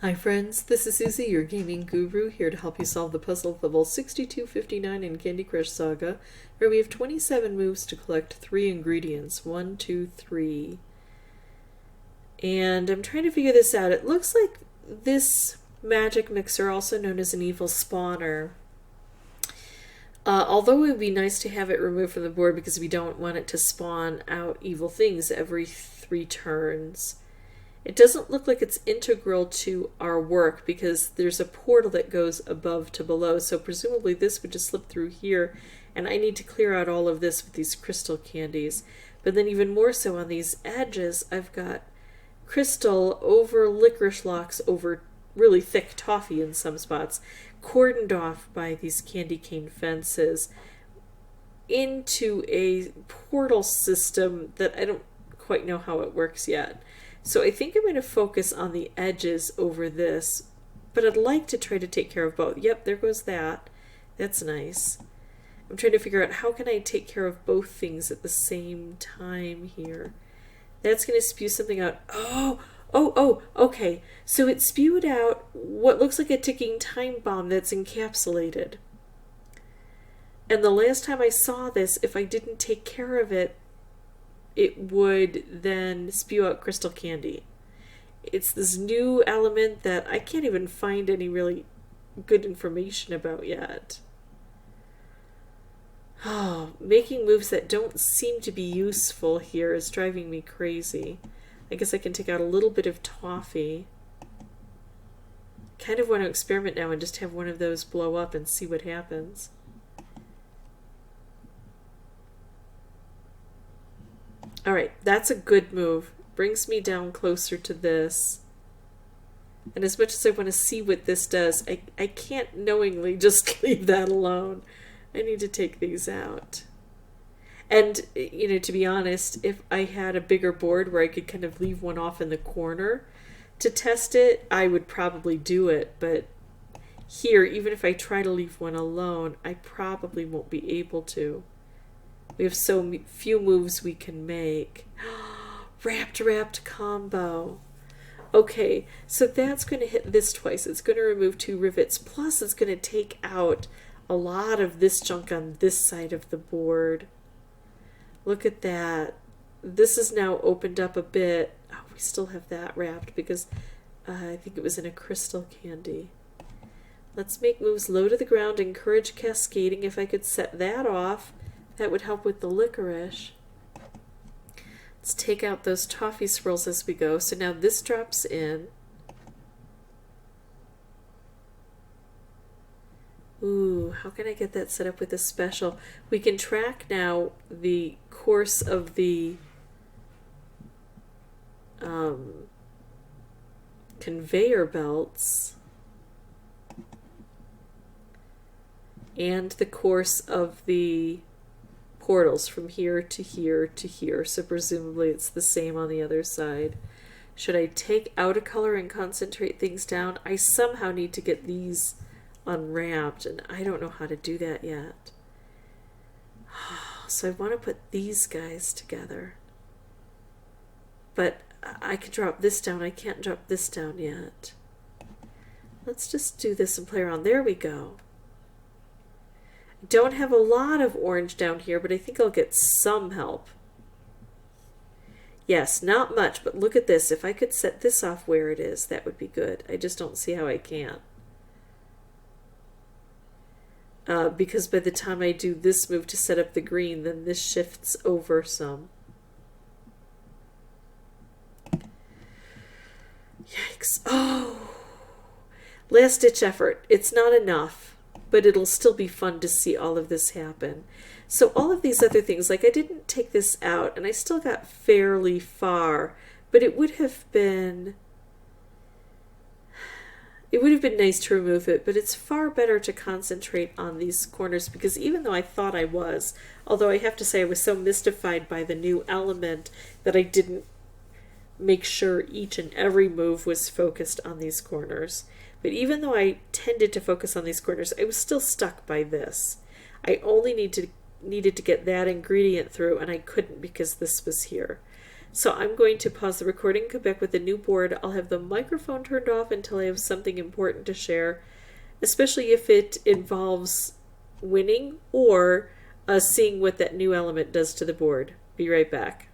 Hi friends, this is Suzy, your gaming guru, here to help you solve the puzzle of level 6259 in Candy Crush Saga, where we have 27 moves to collect 3 ingredients. 1, 2, 3. And I'm trying to figure this out. It looks like this magic mixer, also known as an evil spawner, although it would be nice to have it removed from the board because we don't want it to spawn out evil things every 3 turns. It doesn't look like it's integral to our work because there's a portal that goes above to below, so presumably this would just slip through here, and I need to clear out all of this with these crystal candies. But then even more so on these edges, I've got crystal over licorice locks over really thick toffee in some spots, cordoned off by these candy cane fences into a portal system that I don't quite know how it works yet. So I think I'm going to focus on the edges over this, but I'd like to try to take care of both. Yep, there goes that. That's nice. I'm trying to figure out how can I take care of both things at the same time here. That's going to spew something out. Okay. So it spewed out what looks like a ticking time bomb that's encapsulated. And the last time I saw this, if I didn't take care of it, it would then spew out crystal candy. It's this new element that I can't even find any really good information about yet. Oh, making moves that don't seem to be useful here is driving me crazy. I guess I can take out a little bit of toffee. Kind of want to experiment now and just have one of those blow up and see what happens. Alright, that's a good move. Brings me down closer to this. And as much as I want to see what this does, I can't knowingly just leave that alone. I need to take these out. And, you know, to be honest, if I had a bigger board where I could kind of leave one off in the corner to test it, I would probably do it. But here, even if I try to leave one alone, I probably won't be able to. We have so few moves we can make. Wrapped combo. Okay, so that's going to hit this twice. It's going to remove 2 rivets. Plus, it's going to take out a lot of this junk on this side of the board. Look at that. This is now opened up a bit. Oh, we still have that wrapped because I think it was in a crystal candy. Let's make moves low to the ground. Encourage cascading. If I could set that off, that would help with the licorice. Let's take out those toffee swirls as we go. So now this drops in. Ooh, how can I get that set up with a special? We can track now the course of the conveyor belts and the course of the portals from here to here to here, so presumably it's the same on the other side. Should I take out a color and concentrate things down? I somehow need to get these unwrapped, and I don't know how to do that yet. So I want to put these guys together. But I can drop this down. I can't drop this down yet. Let's just do this and play around. There we go. Don't have a lot of orange down here, but I think I'll get some help. Yes, not much, but look at this. If I could set this off where it is, that would be good. I just don't see how I can. Because by the time I do this move to set up the green, then this shifts over some. Yikes. Oh! Last ditch effort. It's not enough. But it'll still be fun to see all of this happen. So all of these other things, like I didn't take this out, and I still got fairly far, but it would have been nice to remove it, but it's far better to concentrate on these corners, because even though I thought I was, although I have to say I was so mystified by the new element that I didn't make sure each and every move was focused on these corners. But even though I tended to focus on these corners, I was still stuck by this. I only needed to get that ingredient through, and I couldn't because this was here. So I'm going to pause the recording, come back with a new board. I'll have the microphone turned off until I have something important to share, especially if it involves winning or seeing what that new element does to the board. Be right back.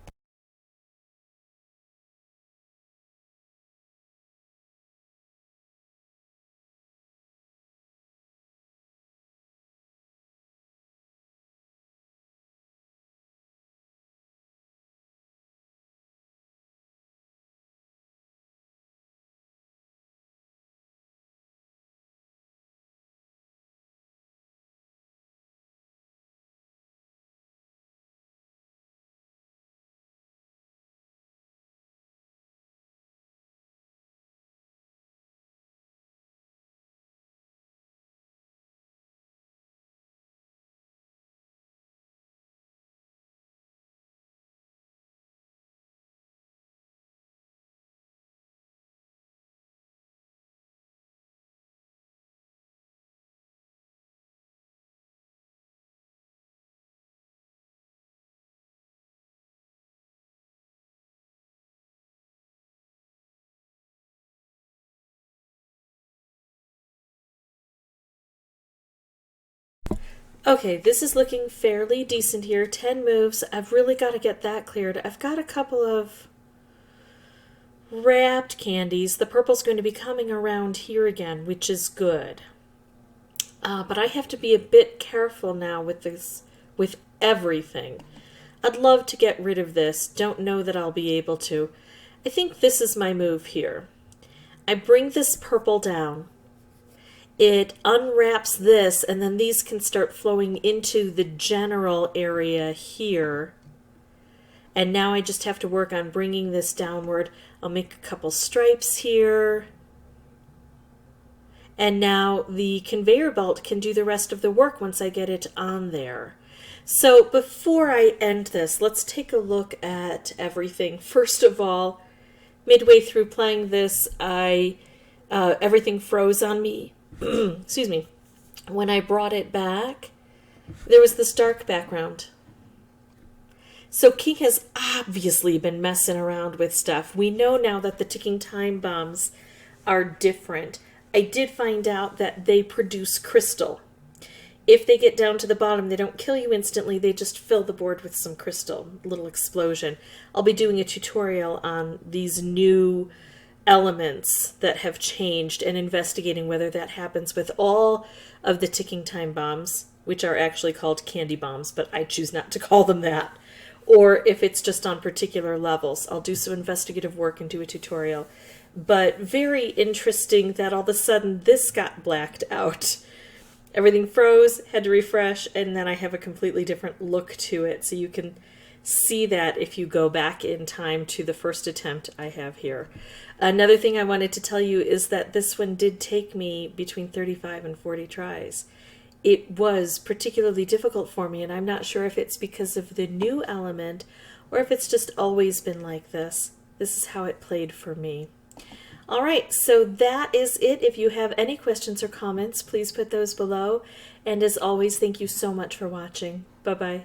Okay, this is looking fairly decent here. 10 moves. I've really got to get that cleared. I've got a couple of wrapped candies. The purple's going to be coming around here again, which is good. But I have to be a bit careful now with this, with everything. I'd love to get rid of this. Don't know that I'll be able to. I think this is my move here. I bring this purple down. It unwraps this, and then these can start flowing into the general area here. And now I just have to work on bringing this downward. I'll make a couple stripes here. And now the conveyor belt can do the rest of the work once I get it on there. So before I end this, let's take a look at everything. First of all, midway through playing this, everything froze on me. Excuse me. When I brought it back, there was this dark background. So King has obviously been messing around with stuff. We know now that the ticking time bombs are different. I did find out that they produce crystal. If they get down to the bottom, they don't kill you instantly. They just fill the board with some crystal, little explosion. I'll be doing a tutorial on these new elements that have changed and investigating whether that happens with all of the ticking time bombs, which are actually called candy bombs, but I choose not to call them that, or if it's just on particular levels. I'll do some investigative work and do a tutorial. But very interesting that all of a sudden this got blacked out. Everything froze, had to refresh, and then I have a completely different look to it. So you can see that if you go back in time to the first attempt I have here. Another thing I wanted to tell you is that this one did take me between 35 and 40 tries. It was particularly difficult for me, and I'm not sure if it's because of the new element or if it's just always been like this. This is how it played for me. All right, so that is it. If you have any questions or comments, please put those below. And as always, thank you so much for watching. Bye-bye.